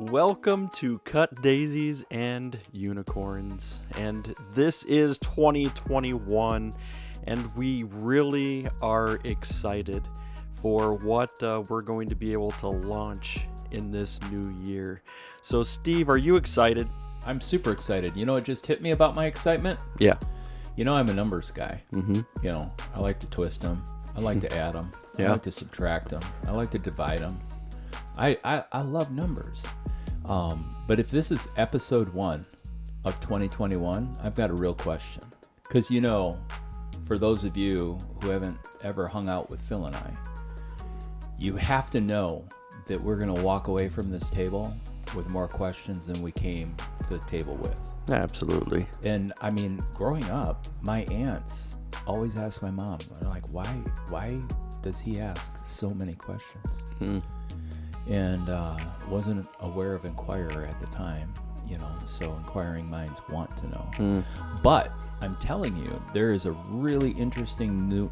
Welcome to Cut Daisies and Unicorns, and this is 2021, and we really are excited for what we're going to be able to launch in this new year. So Steve, are you excited? I'm super excited. You know what just hit me about my excitement? Yeah. You know I'm a numbers guy. Mm-hmm. You know, I like to twist them. I like to add them. Yeah. I like to subtract them. I like to divide them. I love numbers. But if this is episode 1 of 2021, I've got a real question. Because, you know, for those of you who haven't ever hung out with Phil and I, you have to know that we're going to walk away from this table with more questions than we came to the table with. Absolutely. And I mean, growing up, my aunts always ask my mom, they're like, why does he ask so many questions? And wasn't aware of Inquirer at the time, you know, so inquiring minds want to know. But I'm telling you, there is a really interesting new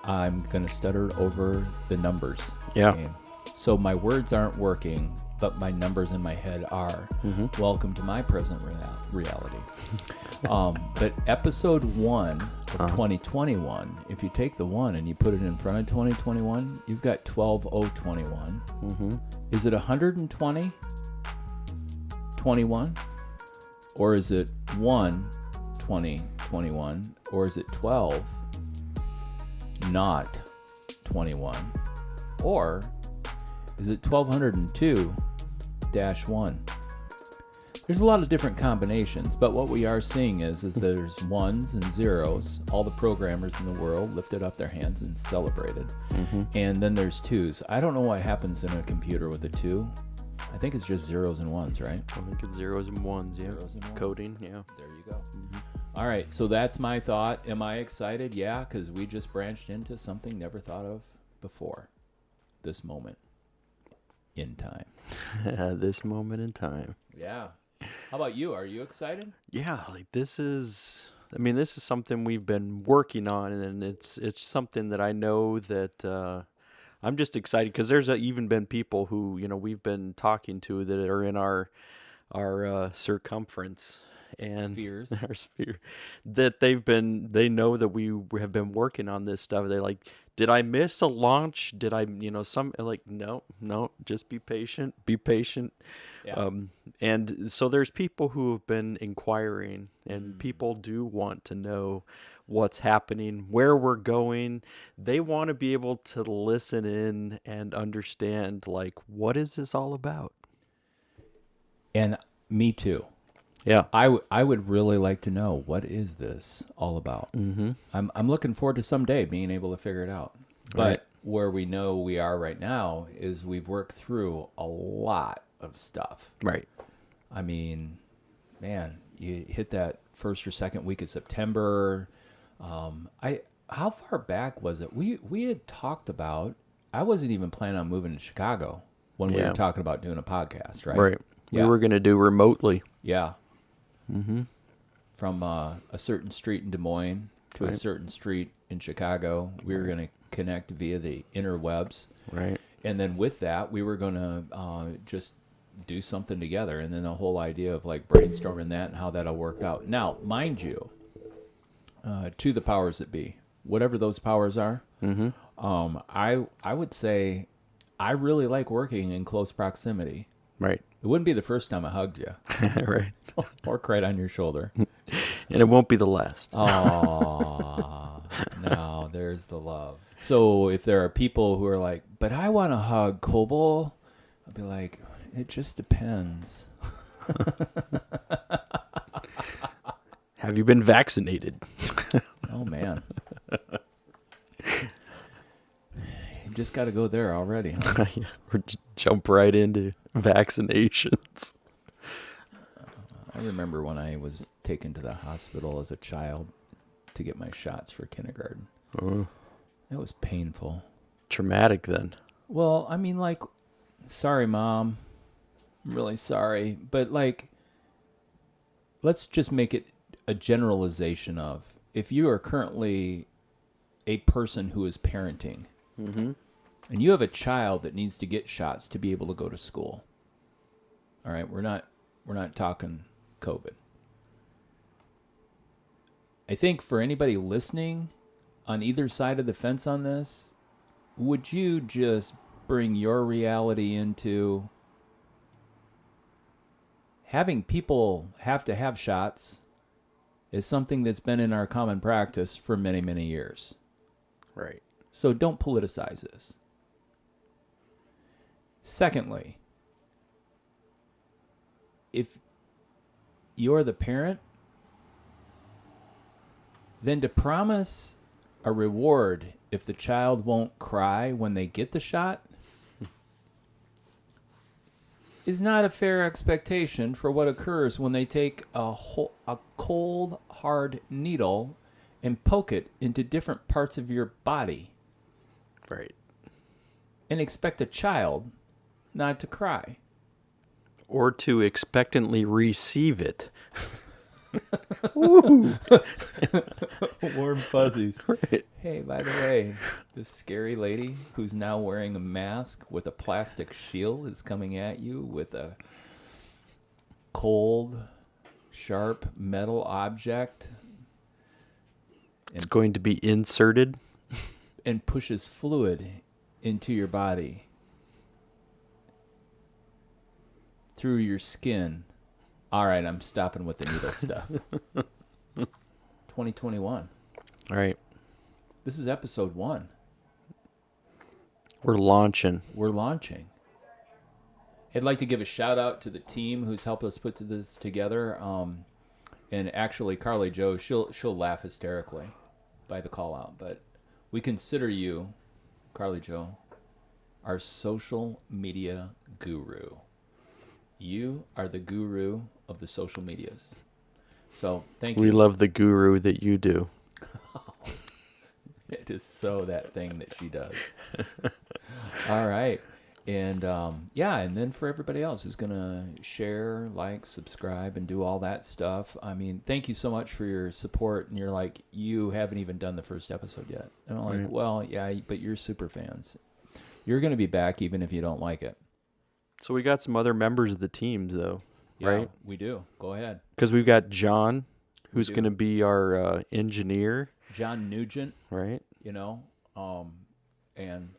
I'm going to stutter over the numbers game. So my words aren't working, but my numbers in my head are. Welcome to my present reality. But episode 1 of 2021, if you take the 1 and you put it in front of 2021, you've got 12021. Is it 120? 21? Or is it 1 20 21? Or is it 12 not 21? Or is it 1202-1? There's a lot of different combinations, but what we are seeing is there's ones and zeros. All the programmers in the world lifted up their hands and celebrated. And then there's twos. I don't know what happens in a computer with a 2. I think it's just zeros and ones, right? I think it's zeros and ones, yeah. Zeros and ones. Coding, yeah. There you go. All right, so that's my thought. Am I excited? Yeah, because we just branched into something never thought of before. This moment in time. This moment in time. Yeah. How about you? Are you excited? Yeah, like this is something we've been working on, and it's something that I know that I'm just excited because there's even been people who, you know, we've been talking to that are in our circumference and Spheres. our sphere, that they know that we have been working on this stuff. They're like, did I miss a launch? Did I, no, just be patient. Yeah. And so there's people who have been inquiring, and people do want to know what's happening, where we're going. They want to be able to listen in and understand, like, what is this all about? And me too. Yeah. I would really like to know, what is this all about? I'm looking forward to someday being able to figure it out. But Right. where we know we are right now is we've worked through a lot of stuff. Right. I mean, man, you hit that first or second week of September. How far back was it? We had talked about, I wasn't even planning on moving to Chicago when we were talking about doing a podcast, right? Right. Yeah. We were going to do remotely. Yeah. From a certain street in Des Moines to a certain street in Chicago, we were going to connect via the interwebs. Right. And then with that, we were going to just do something together. And then the whole idea of like brainstorming that and how that'll work out. Now, mind you, to the powers that be, whatever those powers are, I would say I really like working in close proximity. Right. It wouldn't be the first time I hugged you. Right. Or cried on your shoulder. And it won't be the last. Oh, no, there's the love. So if there are people who are like, but I want to hug Coble, I'll be like, it just depends. Have you been vaccinated? Oh, man. You just got to go there already, huh? Or just jump right into vaccinations. I remember when I was taken to the hospital as a child to get my shots for kindergarten. Oh. That was painful. Traumatic then. Well, I mean, like, sorry, Mom. I'm really sorry. But, like, let's just make it a generalization of, if you are currently a person who is parenting, and you have a child that needs to get shots to be able to go to school. All right, we're not talking COVID. I think for anybody listening on either side of the fence on this, would you just bring your reality into having people have to have shots is something that's been in our common practice for many, many years. Right. So don't politicize this. Secondly, if you're the parent, then to promise a reward if the child won't cry when they get the shot is not a fair expectation for what occurs when they take a cold, hard needle and poke it into different parts of your body. Right. And expect a child not to cry. Or to expectantly receive it. Woo! Warm fuzzies. Right. Hey, by the way, this scary lady who's now wearing a mask with a plastic shield is coming at you with a cold, sharp metal object. It's going to be inserted. And pushes fluid into your body through your skin. All right, I'm stopping with the needle stuff. 2021. All right. This is episode 1. We're launching. I'd like to give a shout out to the team who's helped us put this together. And actually, Carly Jo, she'll laugh hysterically by the call out, but we consider you, Carly Jo, our social media guru. You are the guru of the social medias. So thank you. We love the guru that you do. It is so that thing that she does. All right. And and then for everybody else who's going to share, like, subscribe, and do all that stuff, I mean, thank you so much for your support. And you're like, you haven't even done the first episode yet. And I'm like, well, yeah, but you're super fans. You're going to be back even if you don't like it. So we got some other members of the teams, though, right? We do. Go ahead. Because we've got John, who's going to be our engineer. John Nugent. Right. You know, and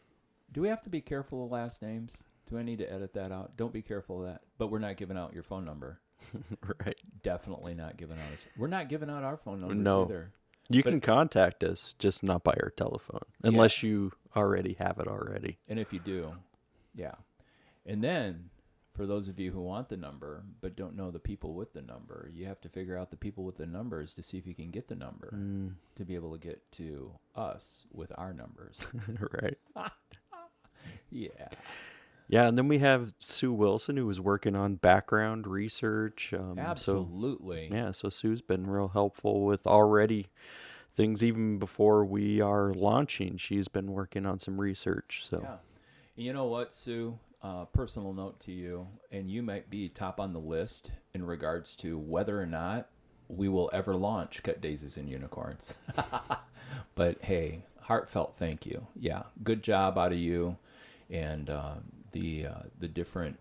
do we have to be careful of last names? Do I need to edit that out? Don't be careful of that. But we're not giving out your phone number. Right. Definitely not giving out. We're not giving out our phone numbers either. You can contact us, just not by our telephone, unless you already have it already. And if you do, yeah. And then, for those of you who want the number but don't know the people with the number, you have to figure out the people with the numbers to see if you can get the number to be able to get to us with our numbers. Right. Yeah. Yeah, and then we have Sue Wilson, who was working on background research. Absolutely. So Sue's been real helpful with already things even before we are launching. She's been working on some research. So. Yeah. You know what, Sue? Personal note to you, and you might be top on the list in regards to whether or not we will ever launch Cut Daisies and Unicorns. But hey, heartfelt thank you. Yeah, good job out of you, and the different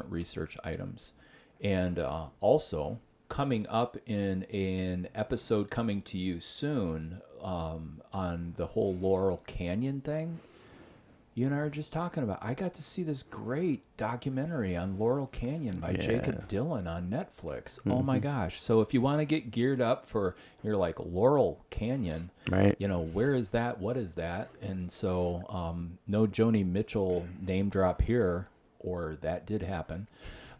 research items, and also coming up in an episode coming to you soon on the whole Laurel Canyon thing. You and I were just talking about. I got to see this great documentary on Laurel Canyon by Jacob Dylan on Netflix. Mm-hmm. Oh my gosh! So if you want to get geared up for, you're like, Laurel Canyon, right? You know, where is that? What is that? And so, no Joni Mitchell name drop here, or that did happen.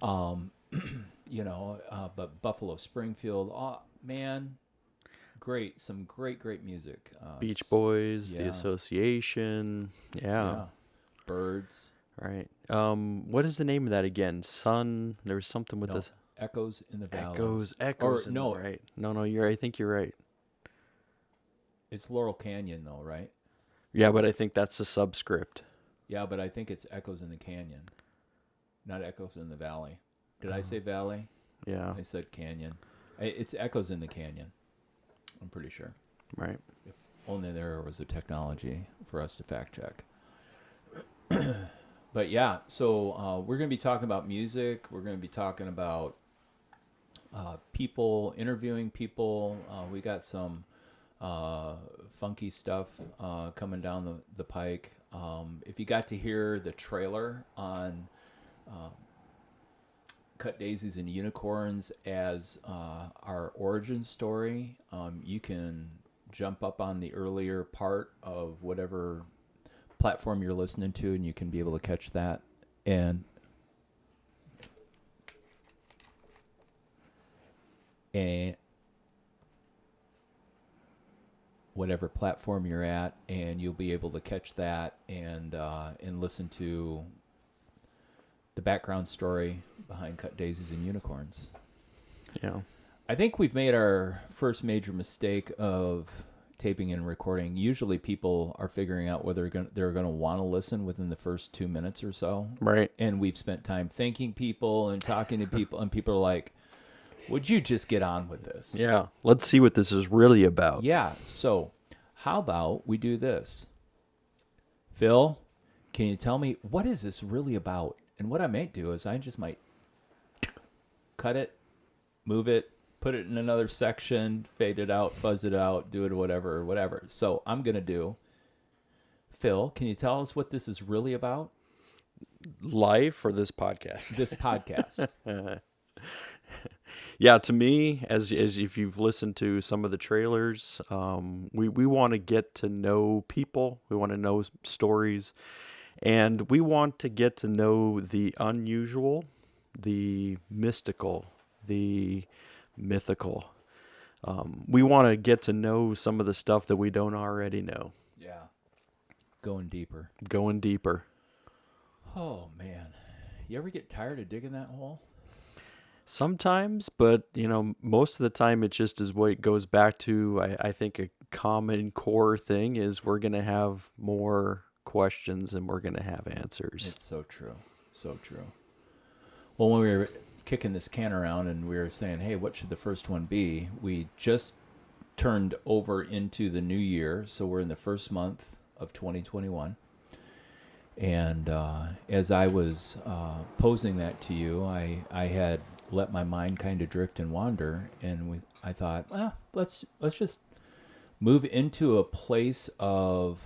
You know, but Buffalo Springfield. Oh man. Great, some great music. Beach Boys, The Association, Birds. Right. What is the name of that again? Sun. There was something with this. Echoes in the Valley. Echoes. Right. No, I think you're right. It's Laurel Canyon, though, right? Yeah, but I think that's the subscript. Yeah, but I think it's Echoes in the Canyon, not Echoes in the Valley. Did I say Valley? Yeah. I said Canyon. It's Echoes in the Canyon. I'm pretty sure. Right. If only there was a technology for us to fact check. But yeah, so we're going to be talking about music. We're going to be talking about people, interviewing people. We got some funky stuff coming down the pike. If you got to hear the trailer on Cut Daisies and Unicorns as our origin story, you can jump up on the earlier part of whatever platform you're listening to, and you can be able to catch that. And whatever platform you're at, and you'll be able to catch that and listen to the background story behind Cut Daisies and Unicorns. Yeah. I think we've made our first major mistake of taping and recording. Usually people are figuring out whether they're going to want to listen within the first 2 minutes or so. Right. And we've spent time thanking people and talking to people, and people are like, would you just get on with this? Yeah. Let's see what this is really about. Yeah. So how about we do this? Phil, can you tell me, what is this really about? And what I might do is I just might cut it, move it, put it in another section, fade it out, fuzz it out, do it whatever. So I'm going to do, Phil, can you tell us what this is really about? Live for this podcast. This podcast. Yeah, to me, as if you've listened to some of the trailers, we want to get to know people. We want to know stories. And we want to get to know the unusual, the mystical, the mythical. We want to get to know some of the stuff that we don't already know. Yeah. Going deeper. Going deeper. Oh, man. You ever get tired of digging that hole? Sometimes, but, most of the time it just is what it goes back to. I think a common core thing is we're going to have more questions and we're going to have answers. It's so true. So true. Well, when we were kicking this can around and we were saying, hey, what should the first one be? We just turned over into the new year. So we're in the first month of 2021. And as I was posing that to you, I had let my mind kind of drift and wander. And I thought, let's just move into a place of,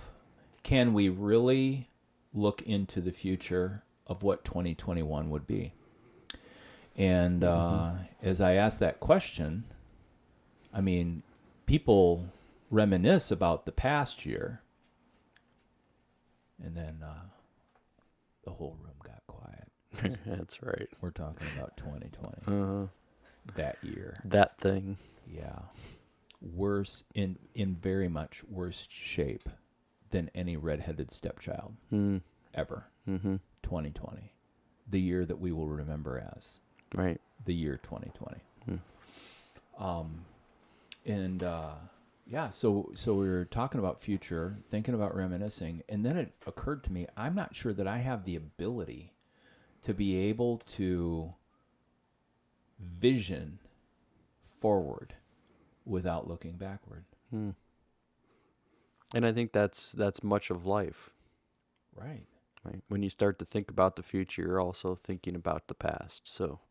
can we really look into the future of what 2021 would be? And as I asked that question, I mean, people reminisce about the past year, and then the whole room got quiet. That's right. We're talking about 2020. That year. That thing. Yeah. Worse, in very much worse shape than any redheaded stepchild ever. 2020. The year that we will remember as. Right. The year 2020. So we were talking about future, thinking about reminiscing, and then it occurred to me, I'm not sure that I have the ability to be able to vision forward without looking backward. And I think that's much of life. Right. Right. When you start to think about the future, you're also thinking about the past. So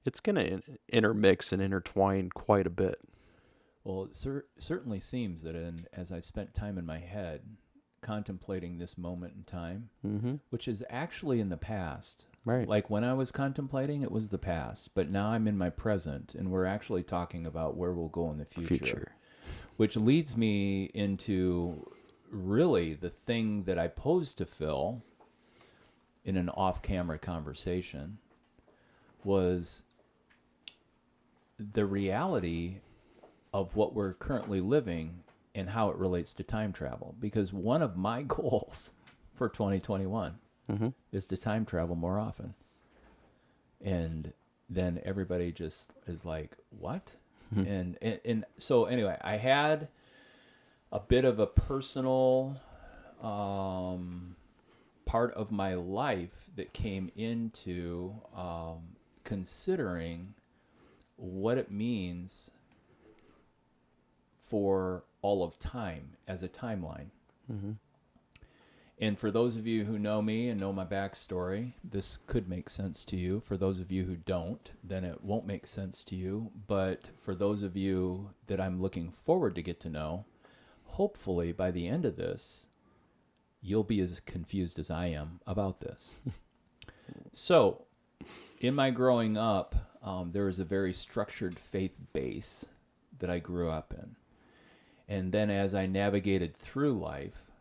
it's going to intermix and intertwine quite a bit. Well, it certainly seems that as I spent time in my head contemplating this moment in time, which is actually in the past. Right. Like when I was contemplating, it was the past. But now I'm in my present, and we're actually talking about where we'll go in the future. Which leads me into really the thing that I posed to Phil in an off-camera conversation was the reality of what we're currently living and how it relates to time travel. Because one of my goals for 2021 is to time travel more often. And then everybody just is like, what? And so anyway, I had a bit of a personal part of my life that came into considering what it means for all of time as a timeline. And for those of you who know me and know my backstory, this could make sense to you. For those of you who don't, then it won't make sense to you. But for those of you that I'm looking forward to get to know, hopefully by the end of this, you'll be as confused as I am about this. So, in my growing up, there was a very structured faith base that I grew up in. And then as I navigated through life,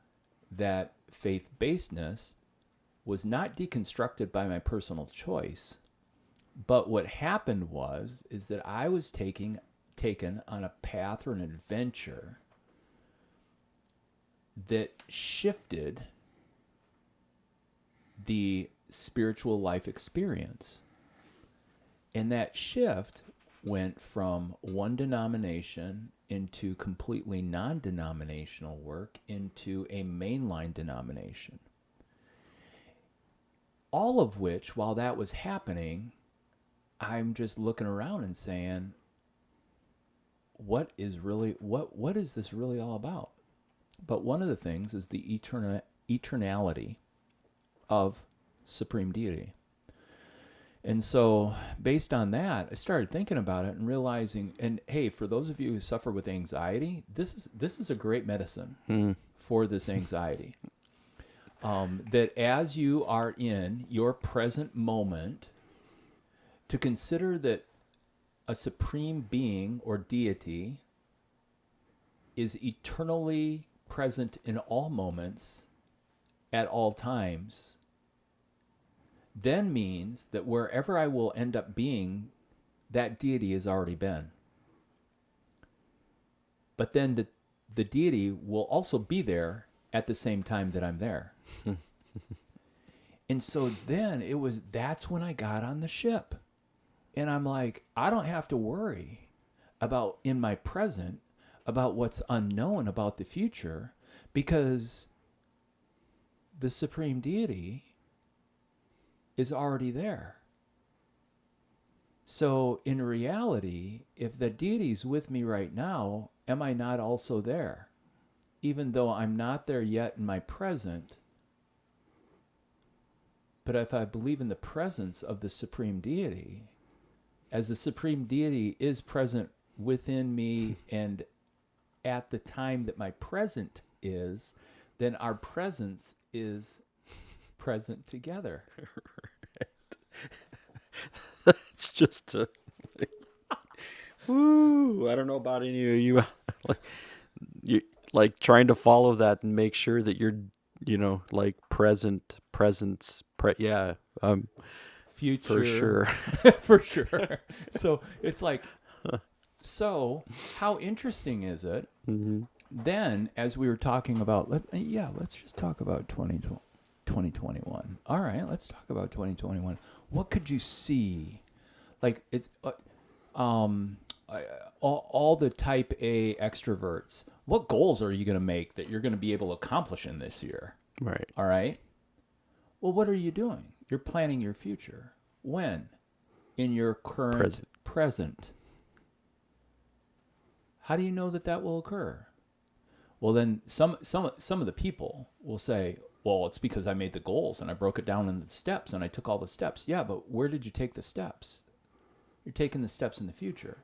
that faith-basedness was not deconstructed by my personal choice. But what happened is that I was taken on a path or an adventure that shifted the spiritual life experience. And that shift went from one denomination into completely non-denominational work into a mainline denomination. All of which, while that was happening, I'm just looking around and saying, what is this really all about? But one of the things is the eternality of Supreme Deity. And so based on that, I started thinking about it and realizing, and hey, for those of you who suffer with anxiety, this is a great medicine for this anxiety. That as you are in your present moment, to consider that a supreme being or deity is eternally present in all moments at all times, then means that wherever I will end up being, that deity has already been. But then the deity will also be there at the same time that I'm there. And so then that's when I got on the ship. And I'm like, I don't have to worry about in my present, about what's unknown about the future, because the Supreme Deity is already there. So in reality, if the deity's with me right now, am I not also there? Even though I'm not there yet in my present, but if I believe in the presence of the Supreme Deity, as the Supreme Deity is present within me and at the time that my present is, then our presence is present together. That's just woo, I don't know about any of you. like trying to follow that and make sure that you're, like presence, future. For sure. For sure. So it's like, so how interesting is it? Mm-hmm. Then, as we were talking about, let's just talk about 2021. All right, let's talk about 2021. What could you see? Like, it's all the type A extroverts. What goals are you going to make that you're going to be able to accomplish in this year? Right. All right. Well, what are you doing? You're planning your future. When? In your current present. How do you know that will occur? Well, then some of the people will say, well, it's because I made the goals and I broke it down into the steps and I took all the steps. Yeah, but where did you take the steps? You're taking the steps in the future.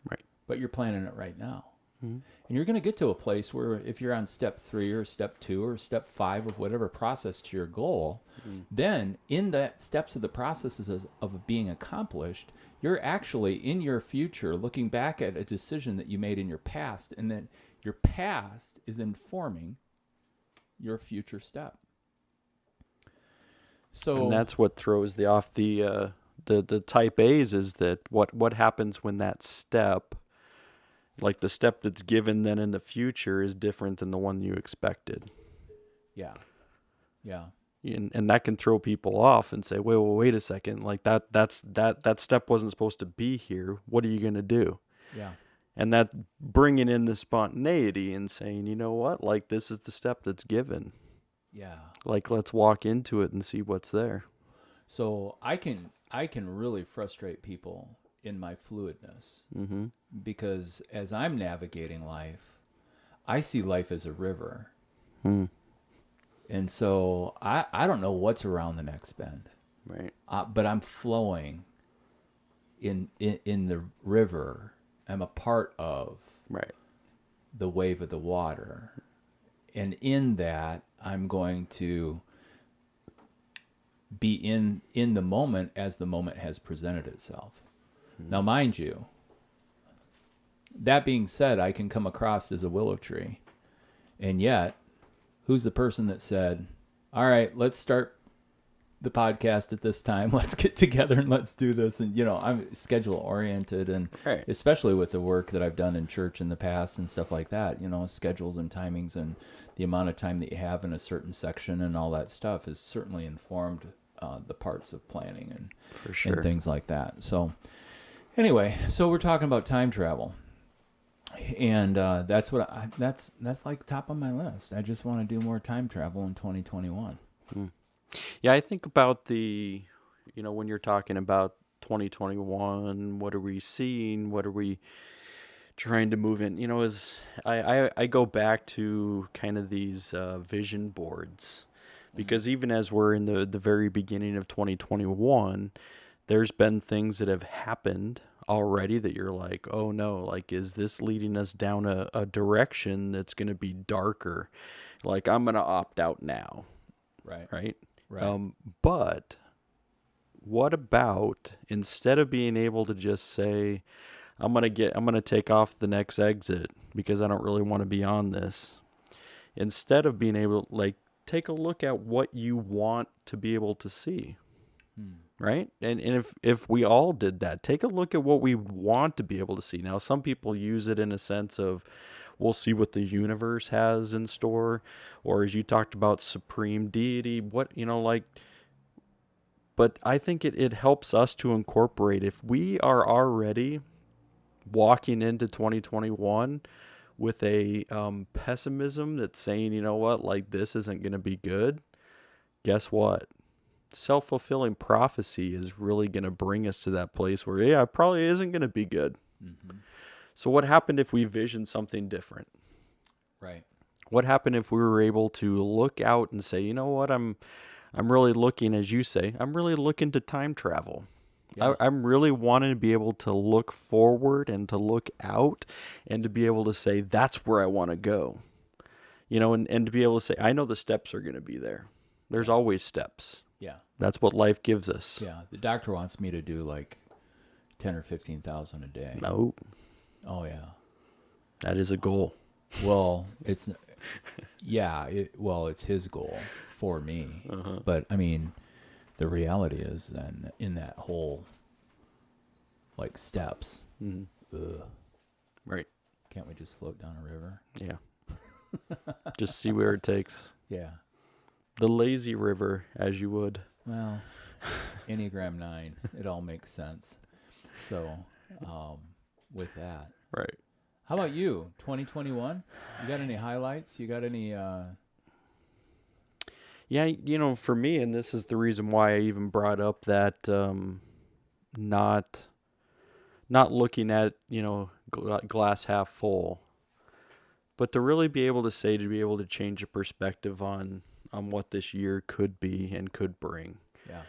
Right. But you're planning it right now. Mm-hmm. And you're going to get to a place where if you're on step 3 or step 2 or step 5 of whatever process to your goal, then in that steps of the processes of being accomplished, you're actually in your future looking back at a decision that you made in your past, and then your past is informing your future step. So, and that's what throws the type A's is that what happens when that step, like the step that's given then in the future, is different than the one you expected. Yeah. And that can throw people off and say, wait a second, like that step wasn't supposed to be here. What are you going to do? Yeah. And that bringing in the spontaneity and saying, you know what, like this is the step that's given. Yeah. Like let's walk into it and see what's there. So I can really frustrate people in my fluidness, because as I'm navigating life, I see life as a river. And so I don't know what's around the next bend, Right. but I'm flowing in the river. I'm a part of Right. the wave of the water. And in that, I'm going to be in the moment as the moment has presented itself. Now, mind you, that being said, I can come across as a willow tree. And yet, who's the person that said, all right, let's start the podcast at this time. Let's get together and let's do this. And, I'm schedule oriented, and Right. especially with the work that I've done in church in the past and stuff like that, schedules and timings and the amount of time that you have in a certain section and all that stuff has certainly informed the parts of planning and, For sure. and things like that. So anyway, so we're talking about time travel. And that's what that's like top of my list. I just want to do more time travel in 2021. Yeah, I think about when you're talking about 2021, what are we seeing? What are we trying to move in? As I go back to kind of these vision boards, because even as we're in the very beginning of 2021, there's been things that have happened already that you're like, oh no, like, is this leading us down a direction that's going to be darker? Like, I'm going to opt out now. Right. But what about, instead of being able to just say, I'm going to take off the next exit because I don't really want to be on this, instead of being able, like, take a look at what you want to be able to see. Right? And if we all did that, take a look at what we want to be able to see. Now, some people use it in a sense of, we'll see what the universe has in store, or as you talked about, supreme deity, but I think it helps us to incorporate, if we are already walking into 2021 with a pessimism that's saying, you know what, like, this isn't going to be good, guess what? Self-fulfilling prophecy is really going to bring us to that place where, yeah, it probably isn't going to be good. Mm-hmm. So what happened if we visioned something different? Right. What happened if we were able to look out and say, you know what, I'm really looking, as you say, I'm really looking to time travel. Yeah. I'm really wanting to be able to look forward and to look out and to be able to say, that's where I want to go. And to be able to say, I know the steps are going to be there. There's always steps. Yeah. That's what life gives us. Yeah. The doctor wants me to do like 10 or 15,000 a day. No. Oh yeah. That is a goal. Well, it's it's his goal for me. Uh-huh. But I mean, the reality is then in that whole like steps. Mm-hmm. Right. Can't we just float down a river? Yeah. Just see where it takes. Yeah. The lazy river, as you would. Well, Enneagram 9, it all makes sense. So, with that. Right. How about you? 2021? You got any highlights? You got any... Yeah, for me, and this is the reason why I even brought up that not looking at, glass half full, but to really be able to say, to be able to change a perspective on what this year could be and could bring. Yeah.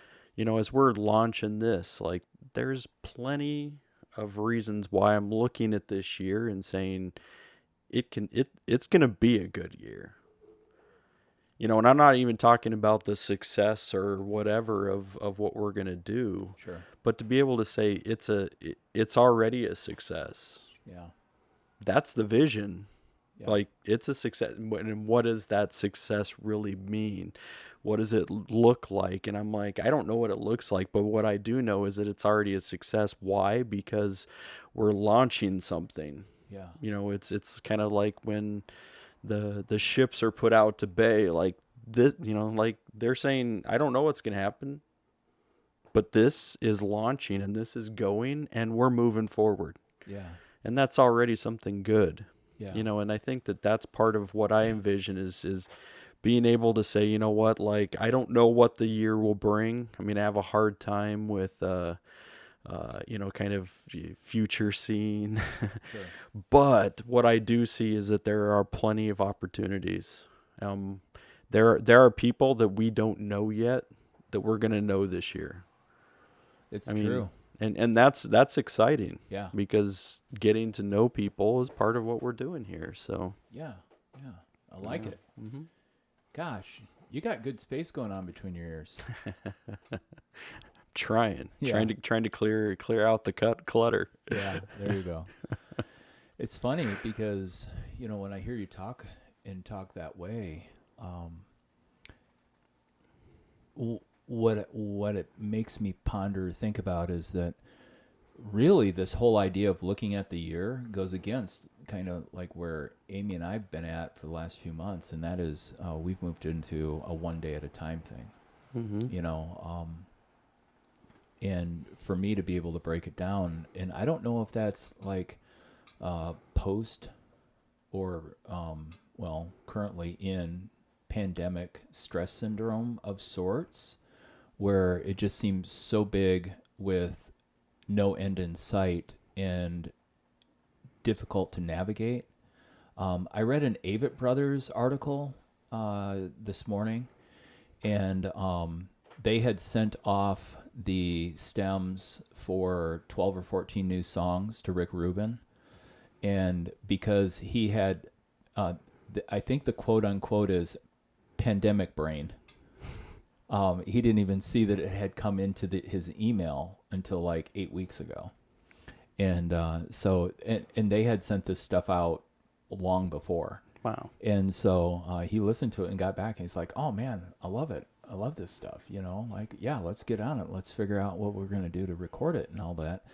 As we're launching this, like, there's plenty of reasons why I'm looking at this year and saying it's going to be a good year. And I'm not even talking about the success or whatever of what we're going to do. Sure. But to be able to say it's already a success. Yeah. That's the vision. Yeah. Like, it's a success. And what does that success really mean? What does it look like? And I'm like, I don't know what it looks like, but what I do know is that it's already a success. Why? Because we're launching something. Yeah. It's kind of like when the ships are put out to bay, like this, like they're saying, I don't know what's going to happen, but this is launching and this is going and we're moving forward. Yeah. And that's already something good. Yeah. And I think that that's part of what I envision is being able to say, you know what, like, I don't know what the year will bring. I mean, I have a hard time with, kind of future seeing. Sure. But what I do see is that there are plenty of opportunities. there are people that we don't know yet that we're going to know this year. It's I mean, true. and that's exciting. Yeah. Because getting to know people is part of what we're doing here. So Yeah. Yeah. I like it. Mm-hmm. Gosh, you got good space going on between your ears. trying Yeah. trying to clear out the clutter. Yeah, there you go. It's funny because, when I hear you talk that way, what it makes me ponder, think about is that really this whole idea of looking at the year goes against kind of like where Amy and I've been at for the last few months, and that is we've moved into a one day at a time thing. Mm-hmm. And for me to be able to break it down, and I don't know if that's like post or currently in pandemic stress syndrome of sorts, where it just seems so big with no end in sight and difficult to navigate. I read an Avett Brothers article this morning, and they had sent off the stems for 12 or 14 new songs to Rick Rubin. And because he had, I think the quote unquote is pandemic brain. He didn't even see that it had come into his email until like 8 weeks ago. And so they had sent this stuff out long before. Wow. And so he listened to it and got back, and he's like, oh man, I love it. I love this stuff, like, yeah, let's get on it. Let's figure out what we're going to do to record it and all that.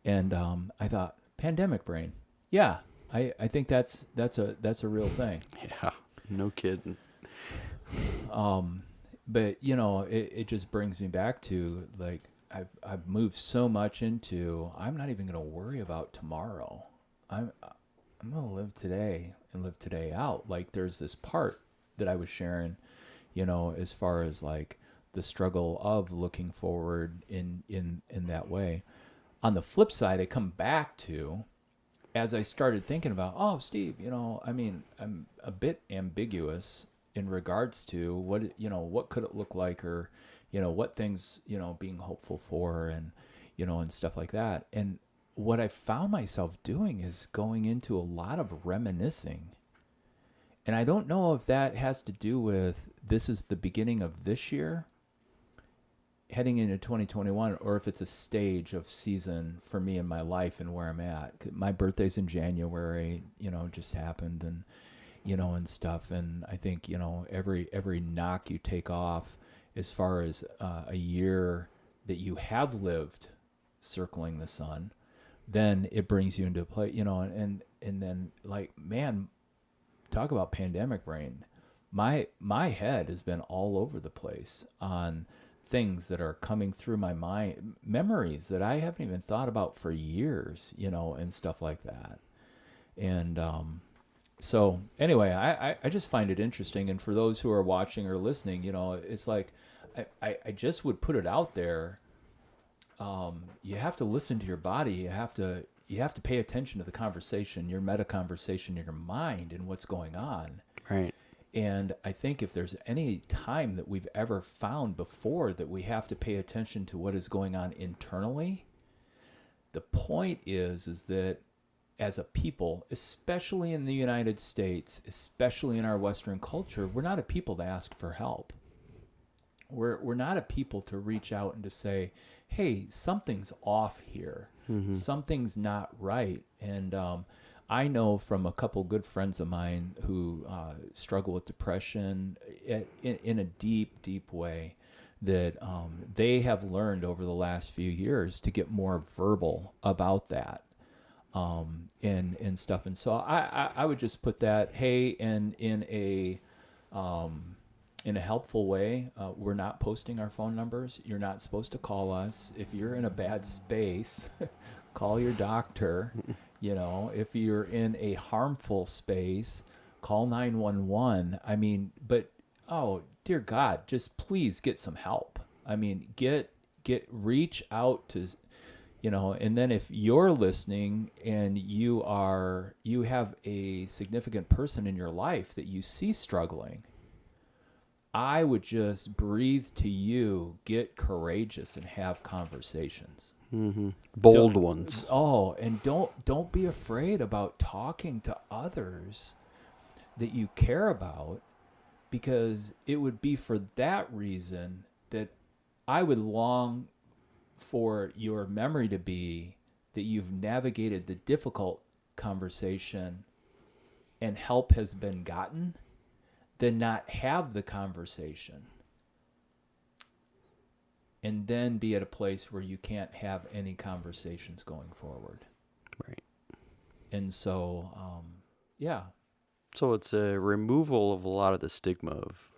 And I thought, pandemic brain. Yeah, I think that's a real thing. Yeah, no kidding. But it just brings me back to like I've moved so much into I'm not even going to worry about tomorrow. I'm going to live today and live today out. Like there's this part that I was sharing, as far as like the struggle of looking forward in that way. On the flip side, I come back to, as I started thinking about, oh, Steve, I'm a bit ambiguous in regards to what could it look like, or, what things, being hopeful for, and, and stuff like that. And what I found myself doing is going into a lot of reminiscing. And I don't know if that has to do with this is the beginning of this year, heading into 2021, or if it's a stage of season for me in my life and where I'm at. My birthday's in January, just happened, and, and stuff. And I think, every knock you take off as far as a year that you have lived circling the sun, then it brings you into play, and then like, man, talk about pandemic brain. My head has been all over the place on things that are coming through my mind, memories that I haven't even thought about for years, and stuff like that. And so anyway, I just find it interesting. And for those who are watching or listening, it's like I just would put it out there. You have to listen to your body. You have to pay attention to the conversation, your meta conversation in your mind, and what's going on. Right. And I think if there's any time that we've ever found before that we have to pay attention to what is going on internally, the point is that as a people, especially in the United States, especially in our Western culture, we're not a people to ask for help. We're not a people to reach out and to say, hey, something's off here. Mm-hmm. Something's not right. And I know from a couple good friends of mine who struggle with depression in a deep, deep way, that they have learned over the last few years to get more verbal about that and stuff. And so I would just put that, hey, in a helpful way, we're not posting our phone numbers. You're not supposed to call us. If you're in a bad space, call your doctor. If you're in a harmful space, call 911. I mean, but, oh, dear God, just please get some help. I mean, reach out to, and then if you're listening and you have a significant person in your life that you see struggling, I would just breathe to you, get courageous and have conversations. Bold ones. Oh, and don't be afraid about talking to others that you care about, because it would be for that reason that I would long for your memory to be that you've navigated the difficult conversation and help has been gotten, than not have the conversation and then be at a place where you can't have any conversations going forward. Right. And so, yeah. So it's a removal of a lot of the stigma of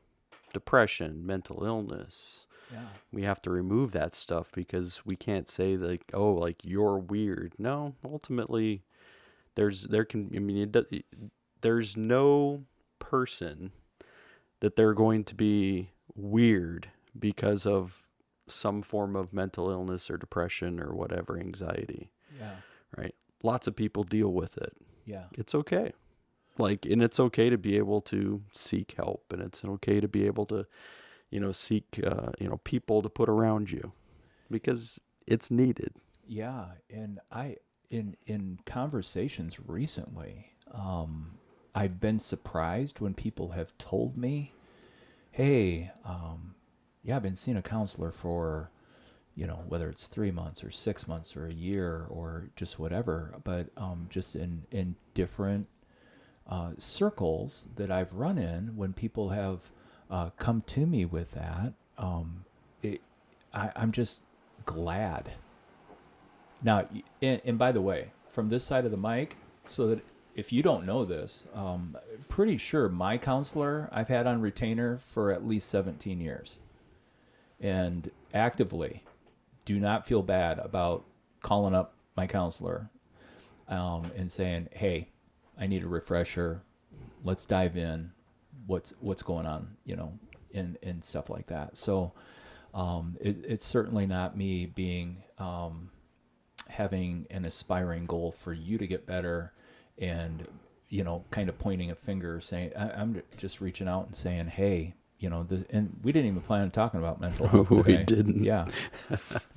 depression, mental illness. Yeah. We have to remove that stuff because we can't say like, oh, like you're weird. No, ultimately, there's no person that they're going to be weird because of some form of mental illness or depression or whatever, anxiety. Yeah. Right. Lots of people deal with it. Yeah. It's okay. And it's okay to be able to seek help, and it's okay to be able to, seek, people to put around you, because it's needed. Yeah. And in conversations recently, I've been surprised when people have told me, hey, I've been seeing a counselor for, whether it's 3 months or 6 months or a year or just whatever, but just in different circles that I've run in, when people have come to me with that, I'm just glad. Now, and by the way, from this side of the mic, so that if you don't know this, pretty sure my counselor I've had on retainer for at least 17 years. And actively do not feel bad about calling up my counselor and saying, hey, I need a refresher. Let's dive in. What's going on, and stuff like that. So it's certainly not me being having an aspiring goal for you to get better and, kind of pointing a finger saying, I'm just reaching out and saying, hey, and we didn't even plan on talking about mental health today. We didn't. Yeah.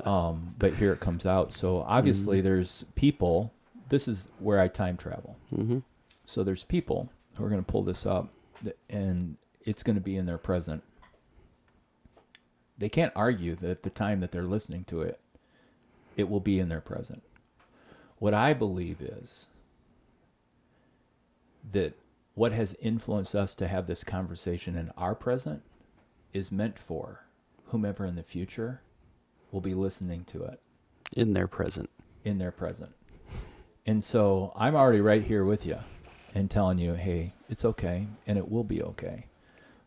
But here it comes out. So obviously there's people, this is where I time travel. Mm-hmm. So there's people who are going to pull this up, and it's going to be in their present. They can't argue that at the time that they're listening to it, it will be in their present. What I believe is that what has influenced us to have this conversation in our present is meant for whomever in the future will be listening to it. In their present. In their present. And so I'm already right here with you and telling you, hey, it's okay, and it will be okay.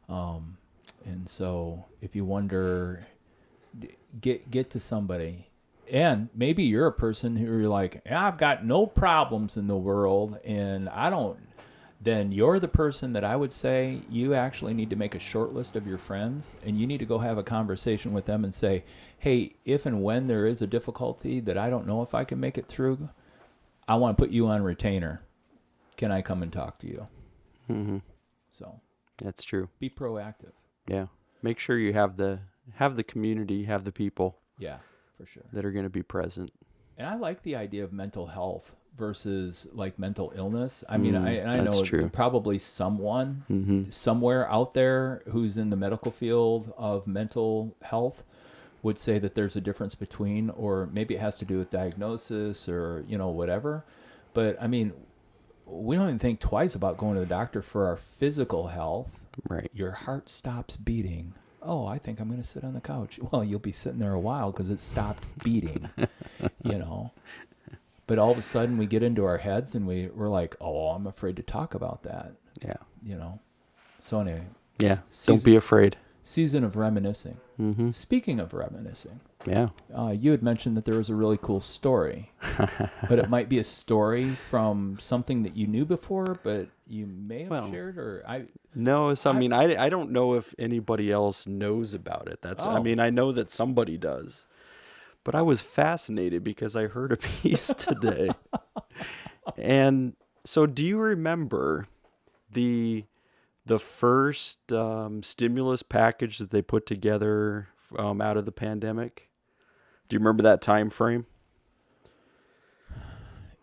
And so if you wonder, get to somebody. And maybe you're a person who you're like, I've got no problems in the world, and then you're the person that I would say you actually need to make a short list of your friends, and you need to go have a conversation with them and say, hey, if and when there is a difficulty that I don't know if I can make it through, I want to put you on retainer. Can I come and talk to you? Mm-hmm. So that's true. Be proactive. Yeah. Make sure you have the community, have the people. Yeah, for sure. That are going to be present. And I like the idea of mental health versus like mental illness. I mean, I know true. Probably someone somewhere out there who's in the medical field of mental health would say that there's a difference between, or maybe it has to do with diagnosis or, whatever. But I mean, we don't even think twice about going to the doctor for our physical health. Right. Your heart stops beating. Oh, I think I'm going to sit on the couch. Well, you'll be sitting there a while because it stopped beating, But all of a sudden we get into our heads and we're like, oh, I'm afraid to talk about that. Yeah. So anyway. Yeah. Don't be afraid. Season of reminiscing. Mm-hmm. Speaking of reminiscing. Yeah. You had mentioned that there was a really cool story, but it might be a story from something that you knew before, but you may have shared, or No, so I don't know if anybody else knows about it. I know that somebody does, but I was fascinated because I heard a piece today. And so do you remember the the first stimulus package that they put together out of the pandemic. Do you remember that time frame?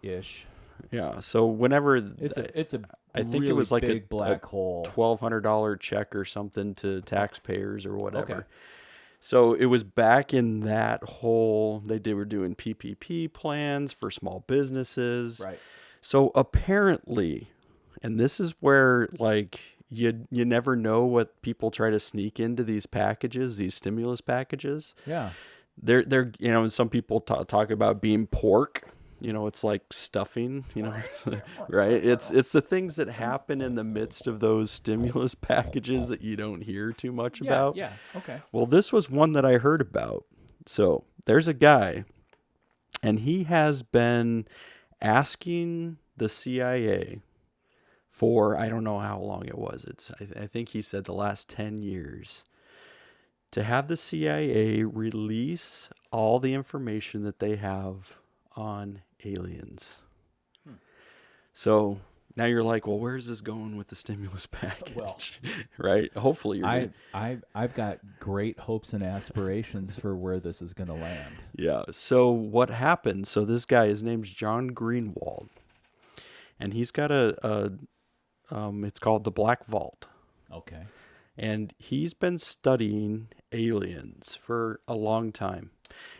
Ish. Yeah. So whenever It's a I think really it was like big black hole. $1,200 check or something to taxpayers or whatever. Okay. So it was back in that whole, they were doing PPP plans for small businesses. Right. So apparently, and this is where like you never know what people try to sneak into these packages, these stimulus packages. Yeah. They're some people talk about being pork. It's like stuffing, it's right. It's the things that happen in the midst of those stimulus packages that you don't hear too much about. Yeah. Okay. Well, this was one that I heard about. So there's a guy, and he has been asking the CIA for, I don't know how long it was. I think he said the last 10 years, to have the CIA release all the information that they have on aliens. So now you're like, well, where's this going with the stimulus package? Well, right? Hopefully you're I've got great hopes and aspirations for where this is going to land. Yeah. So what happened? So this guy, his name's John Greenwald, and he's got it's called the Black Vault. Okay. And he's been studying aliens for a long time.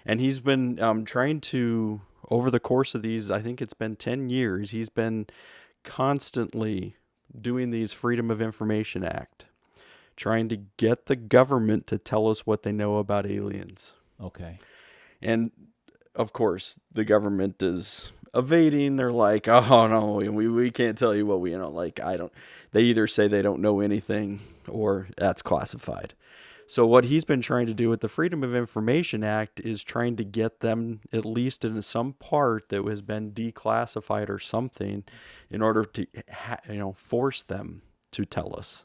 And he's been trying to, over the course of these, I think it's been 10 years, he's been constantly doing these Freedom of Information Act, trying to get the government to tell us what they know about aliens. Okay. And, of course, the government is evading. They're like, oh, no, we can't tell you what we know. Like, they either say they don't know anything or that's classified. So what he's been trying to do with the Freedom of Information Act is trying to get them, at least in some part that has been declassified or something, in order to force them to tell us.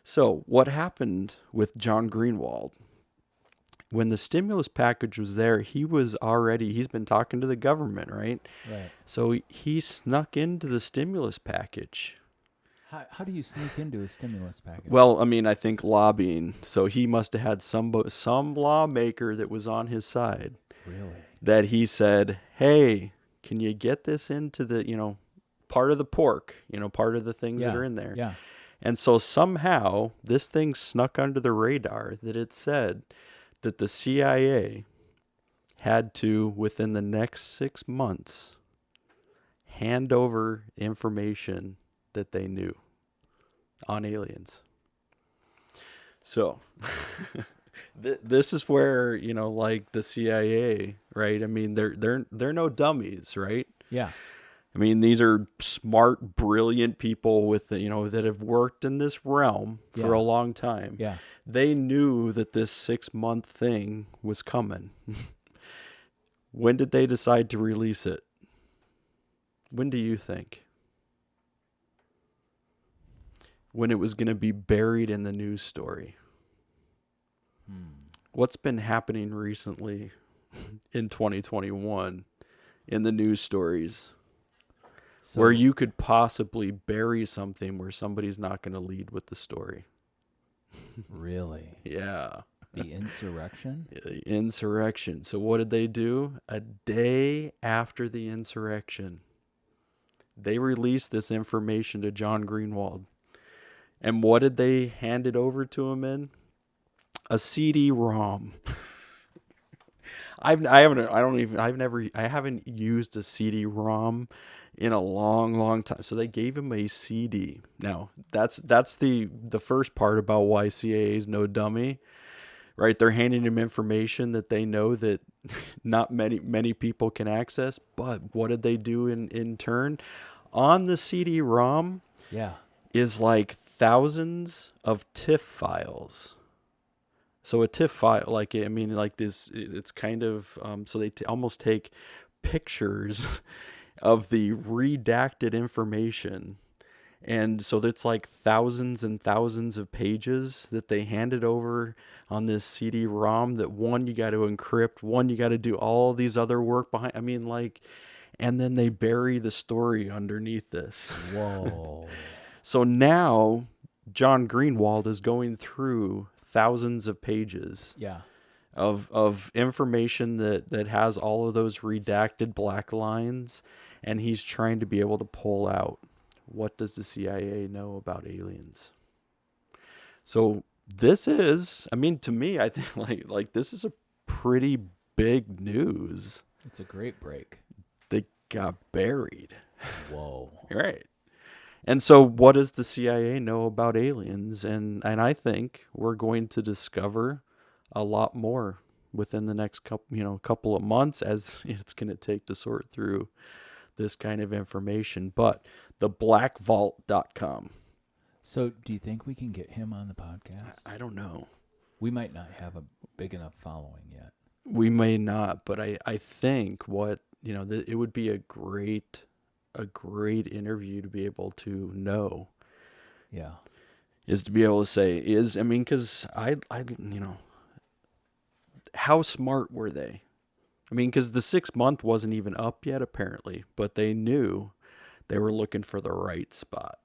So what happened with John Greenwald? When the stimulus package was there, he's been talking to the government, right? Right. So he snuck into the stimulus package. How do you sneak into a stimulus package? Well, I mean, I think lobbying. So he must have had some lawmaker that was on his side. Really? That he said, hey, can you get this into the, part of the pork, part of the things that are in there. Yeah. And so somehow this thing snuck under the radar that it said that the CIA had to, within the next 6 months, hand over information that they knew on aliens. So this is where, like the CIA, right? I mean, they're no dummies, right? Yeah. I mean, these are smart, brilliant people with, that have worked in this realm for a long time. Yeah. They knew that this 6-month thing was coming. When did they decide to release it? When do you think? When it was going to be buried in the news story. What's been happening recently in 2021 in the news stories where you could possibly bury something where somebody's not going to lead with the story? Really? Yeah. The insurrection? The insurrection. So what did they do? A day after the insurrection, they released this information to John Greenwald. And what did they hand it over to him in? A CD-ROM. I haven't used a CD-ROM in a long, long time. So they gave him a CD. Now, that's the first part about why CIA is no dummy, right? They're handing him information that they know that not many people can access. But what did they do in turn? On the CD-ROM, is like thousands of TIFF files. So a TIFF file, it's kind of, so they almost take pictures of the redacted information. And so it's like thousands and thousands of pages that they handed over on this CD-ROM that one you got to encrypt, one you got to do all these other work behind. I mean, and then they bury the story underneath this. Whoa. So now John Greenwald is going through thousands of pages Yeah. of information that has all of those redacted black lines, and he's trying to be able to pull out, what does the CIA know about aliens? So this is, I mean, to me, I think like this is a pretty big news. It's a great break. They got buried. Whoa. Right. And so what does the CIA know about aliens? And I think we're going to discover a lot more within the next couple of months, as it's going to take to sort through this kind of information. But the blackvault.com. So do you think we can get him on the podcast? I don't know. We might not have a big enough following yet. We may not, but I think it would be a great interview to be able to know. Yeah. Is to be able to say, because how smart were they? I mean, because the 6 month wasn't even up yet, apparently, but they knew they were looking for the right spot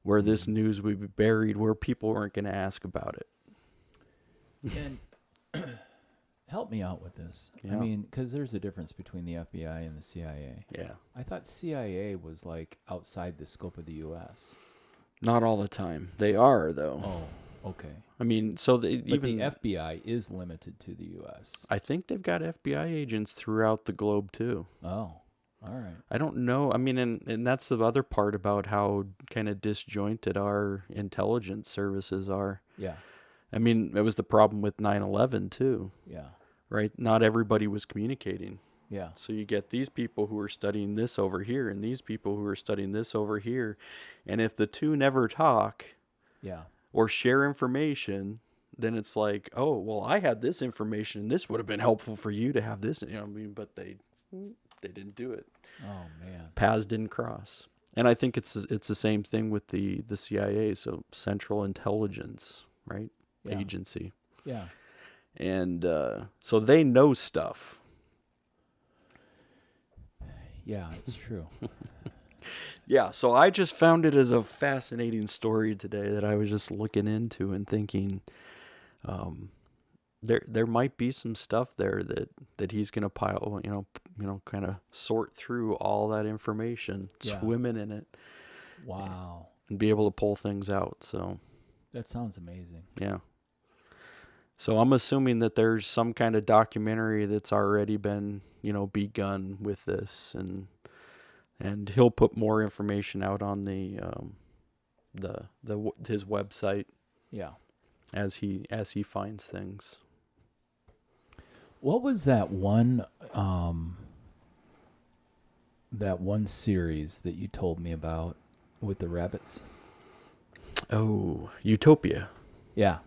where this news would be buried, where people weren't going to ask about it. And help me out with this. Yeah. I mean, because there's a difference between the FBI and the CIA. Yeah. I thought CIA was like outside the scope of the U.S. Not all the time. They are, though. Oh, okay. I mean, so But the FBI is limited to the U.S. I think they've got FBI agents throughout the globe, too. Oh, all right. I don't know. I mean, and that's the other part about how kind of disjointed our intelligence services are. Yeah. I mean, it was the problem with 9/11 too, Yeah. right? Not everybody was communicating. Yeah. So you get these people who are studying this over here and these people who are studying this over here. And if the two never talk Yeah. or share information, then it's like, oh, well, I had this information. This would have been helpful for you to have this. But they didn't do it. Oh, man. Paths didn't cross. And I think it's the same thing with the CIA. So Central Intelligence, right? Yeah. Agency. Yeah. And so they know stuff. Yeah, it's true. Yeah, so I just found it as a fascinating story today that I was just looking into and thinking there might be some stuff there that he's going to pile, kind of sort through all that information, Yeah. swimming in it. Wow. And be able to pull things out. So That sounds amazing. yeah. So I'm assuming that there's some kind of documentary that's already been, begun with this, and he'll put more information out on the his website Yeah. as he finds things. What was that one series that you told me about with the rabbits? Oh, Utopia. Yeah.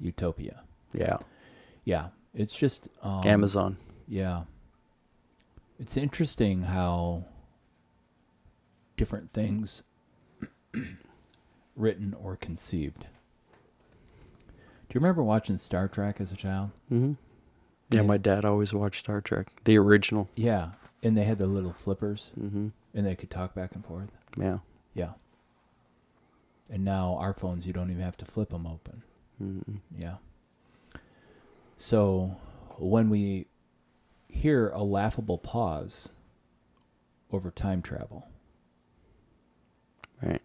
Utopia. Yeah. Yeah. It's just Amazon. Yeah. It's interesting how different things written or conceived. Do you remember watching Star Trek as a child? Mm-hmm. Yeah, Yeah. my dad always watched Star Trek, the original. Yeah. And they had the little flippers Mm-hmm. and they could talk back and forth. Yeah. Yeah. And now our phones, you don't even have to flip them open. Mm-hmm. Yeah. So when we hear a laughable pause over time travel, Right.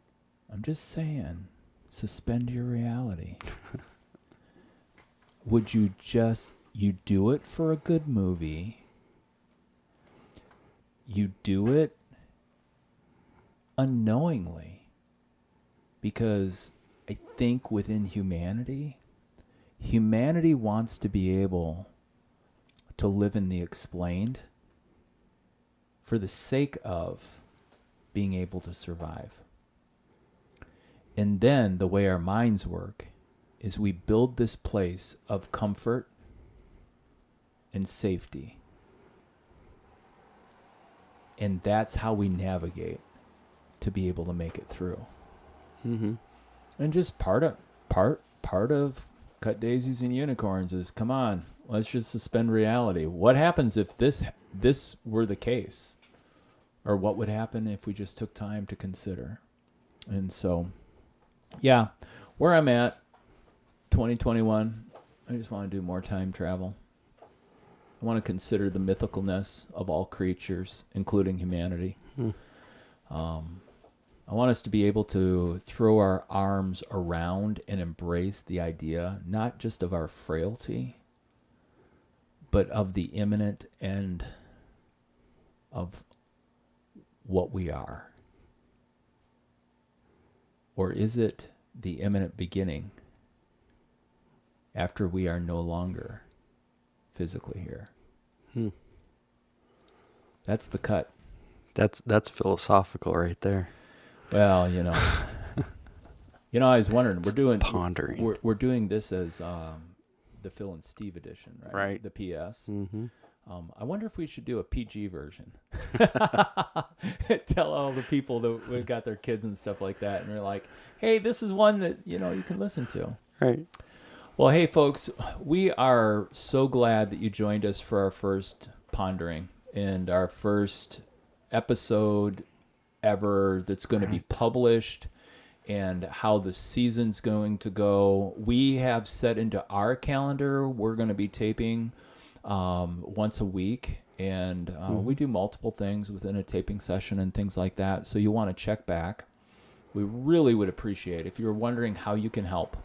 I'm just saying, suspend your reality. Would you do it for a good movie? You do it unknowingly. Because I think within humanity wants to be able to live in the explained for the sake of being able to survive. And then the way our minds work is we build this place of comfort and safety. And that's how we navigate to be able to make it through. Mm-hmm. And just part of Cut Daisies and Unicorns is, come on, let's just suspend reality. What happens if this were the case? Or what would happen if we just took time to consider? And so Yeah, where I'm at, 2021, I just want to do more time travel. I want to consider the mythicalness of all creatures, including humanity. I want us to be able to throw our arms around and embrace the idea, not just of our frailty, but of the imminent end of what we are. Or is it the imminent beginning after we are no longer physically here? That's the cut. That's philosophical right there. Well, I was wondering, Pondering. we're doing this as the Phil and Steve edition, right? Right. The PS. Mm-hmm. I wonder if we should do a PG version. Tell all the people that we got their kids and stuff like that, and we're like, hey, this is one that you can listen to. Right. Well, hey, folks, we are so glad that you joined us for our first pondering and our first episode ever that's going to be published, and how the season's going to go. We have set into our calendar, we're going to be taping once a week, and we do multiple things within a taping session and things like that, so you want to check back. We really would appreciate if you're wondering how you can help.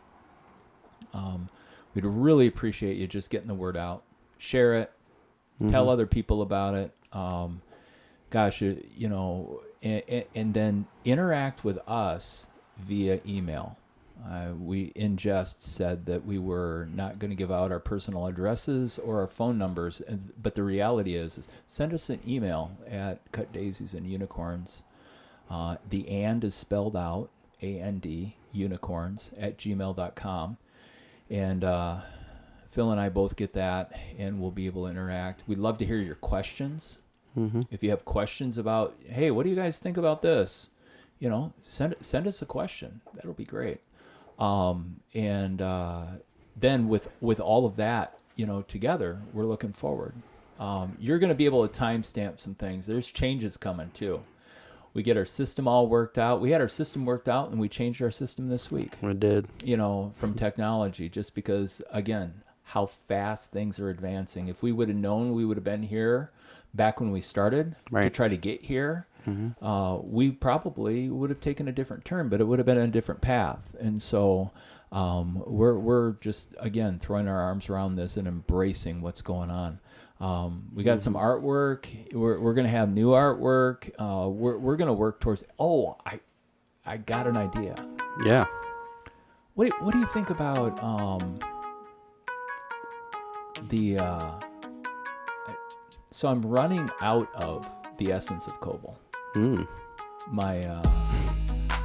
We'd really appreciate you just getting the word out. Share it. Tell other people about it. And then interact with us via email. We in jest said that we were not going to give out our personal addresses or our phone numbers, but the reality is send us an email at Cut Daisies and Unicorns. The and is spelled out, AND, unicorns, @gmail.com. And Phil and I both get that, and we'll be able to interact. We'd love to hear your questions. If you have questions about, hey, what do you guys think about this? Send us a question. That'll be great. Then with all of that, together, we're looking forward. You're going to be able to timestamp some things. There's changes coming too. We get our system all worked out. We had our system worked out, and we changed our system this week. We did. From technology, just because, again, how fast things are advancing. If we would have known we would have been here back when we started to try to get here, we probably would have taken a different turn, but it would have been a different path. And so we're just, again, throwing our arms around this and embracing what's going on. We got some artwork. We're going to have new artwork. We're going to work towards, I got an idea. Yeah. What do you think about so I'm running out of the essence of Cobalt. My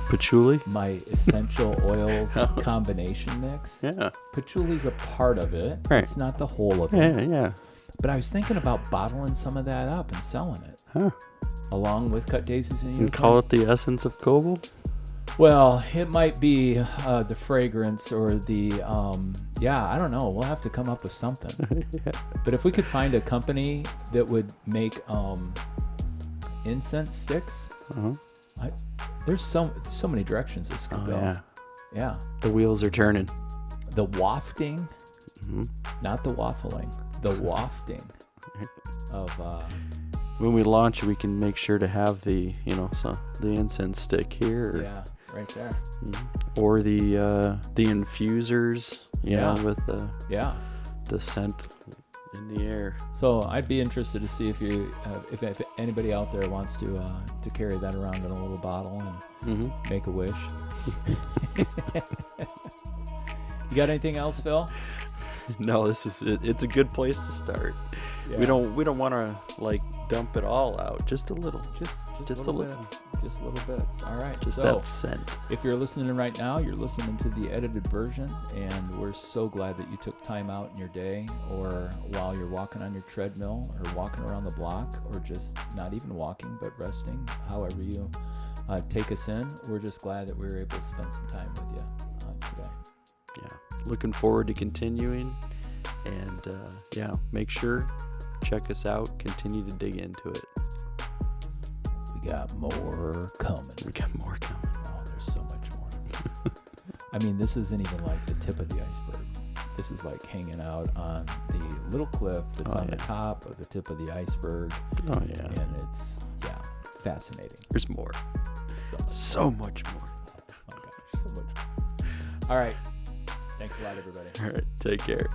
patchouli? My essential oils combination mix. Yeah. Patchouli's a part of it. Right. It's not the whole of it. Yeah. But I was thinking about bottling some of that up and selling it. Along with Cut Daisies and You call it the essence of Cobalt? Well, it might be the fragrance or the, I don't know. We'll have to come up with something. But if we could find a company that would make incense sticks, there's so many directions this could go. Yeah. The wheels are turning. The wafting, not the waffling, the wafting of... when we launch, we can make sure to have the, the incense stick here. Yeah, right there. Or the infusers, with the scent in the air. So I'd be interested to see if anybody out there wants to carry that around in a little bottle and make a wish. You got anything else, Phil? No, it's a good place to start. Yeah. We don't want to dump it all out. Just a little. Just a little. Just little bits. All right. Just that scent. If you're listening right now, you're listening to the edited version, and we're so glad that you took time out in your day, or while you're walking on your treadmill, or walking around the block, or just not even walking but resting. However you take us in, we're just glad that we were able to spend some time with you today. Yeah. Looking forward to continuing, and make sure. Check us out. Continue to dig into it. We got more coming. Oh, there's so much more. I mean, this isn't even like the tip of the iceberg. This is like hanging out on the little cliff that's on the top of the tip of the iceberg. Oh, yeah. And it's, fascinating. There's more. So much more. Oh, gosh, so much. All right. Thanks a lot, everybody. All right. Take care.